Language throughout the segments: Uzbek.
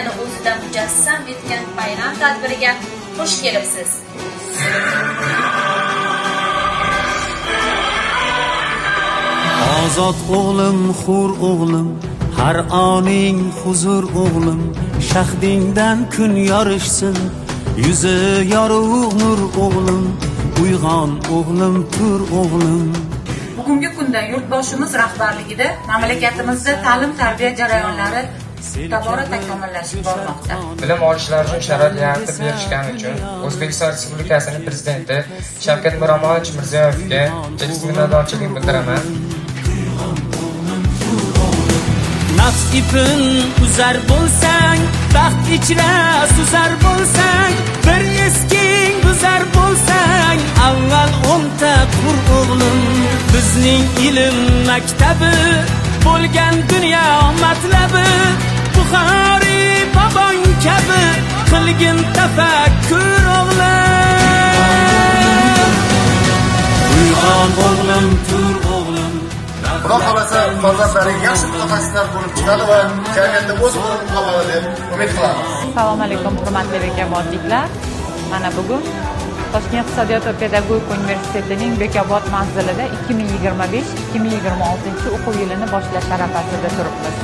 tarixiyatini o'zida mujassam etgan bayram tadbiriga xush kelibsiz. Ozod o'g'lim, hur o'g'lim, har oning huzur o'g'lim, shahdingdan kun yorishsin, yuzi yorug' nur o'g'lim, uyg'on o'g'lim, tur o'g'lim. Bugungi kunda yurtboshimiz rahbarligida mamlakatimizda ta'lim-tarbiya jarayonlari tobora takomillashib bormoqda. Bilim olishlari uchun sharoit yaratib berishgani uchun O'zbekiston Respublikasining Prezidenti Shavkat Miromonovich Mirziyoyevga izchil minnatdorchilik bildiraman. Nafs ipin uzar bo'lsang, baxt ichra suzar bo'lsang, bir esking buzar bo'lsang, avval o'nta qur o'g'lim. Bizning ilm maktabi bo'lgan dunyo matlabi, Buxoriy bobong kabi qilgin tafakkur o'g'lim. Uyg'on o'g'lim, tur o'g'lim. Xudo xolasa farzandlaring yaxshi mutaxassislar bo'lib chiqadi va jamiyatda o'z o'rnini topadi deb umid qilamiz. Assalomu alaykum hurmatli bekobodliklar. Mana bugun Toshkent iqtisodiyot va pedagogika universitetining Bekobod manzilida 2025-2026 o'quv yilini boshlash arafasida turibmiz.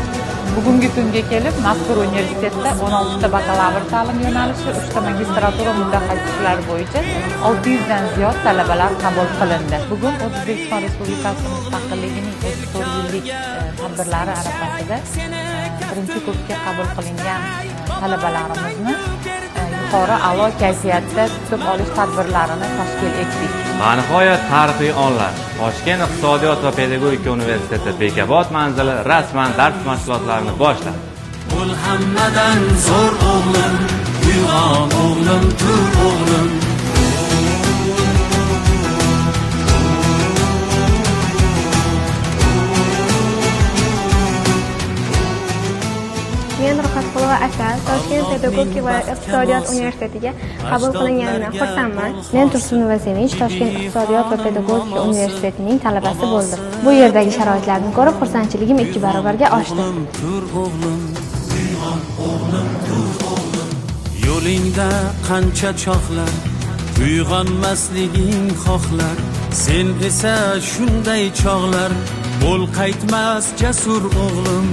Bugungi kunga kelib mazkur universitetda 16 ta bakalavr ta'lim yo'nalishi, 3 ta magistratura mutaxassislari bo'yicha 600 dan ziyod talabalar qabul qilindi. Bugun O'zbekiston Respublikasi mustaqilligining 34 yillik tadbirlari arafasida birinchi kursga qabul qilingan talabalarimizni yuqori a'lo kayfiyatda kutib olish tadbirlarini tashkil etdik. Va nihoyat tarixiy onlar. Toshkent iqtisodiyot va pedagogika universiteti Bekobod manzili rasman dars mashg'ulotlarini boshladi. Bo'l hammadan zo'r o'g'lim, uyg'on o'g'lim, tur o'g'lim. Men Rohatqulova Asal Toshkent pedagogika va iqtisodiyot universitetiga qabul qilinganidan xursandman. Men Tursunova Sevinch Toshkent iqtisodiyot va pedagogika universitetining talabasi bo'ldim. Bu yerdagi sharoitlarni ko'rib xursandchiligim 2 barobarga oshdi. Yo'lingda qancha choqlar, uyg'onmasliging xohlar, sen esa shunday chog'lar, bo'l qaytmas jasur o'g'lim.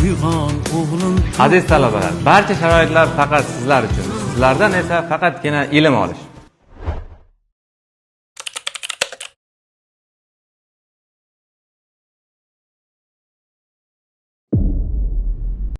Uyg'on o'g'lim. Aziz talabalar, barcha sharoitlar faqat sizlar uchun. Sizlardan esa faqatgina ilm olish.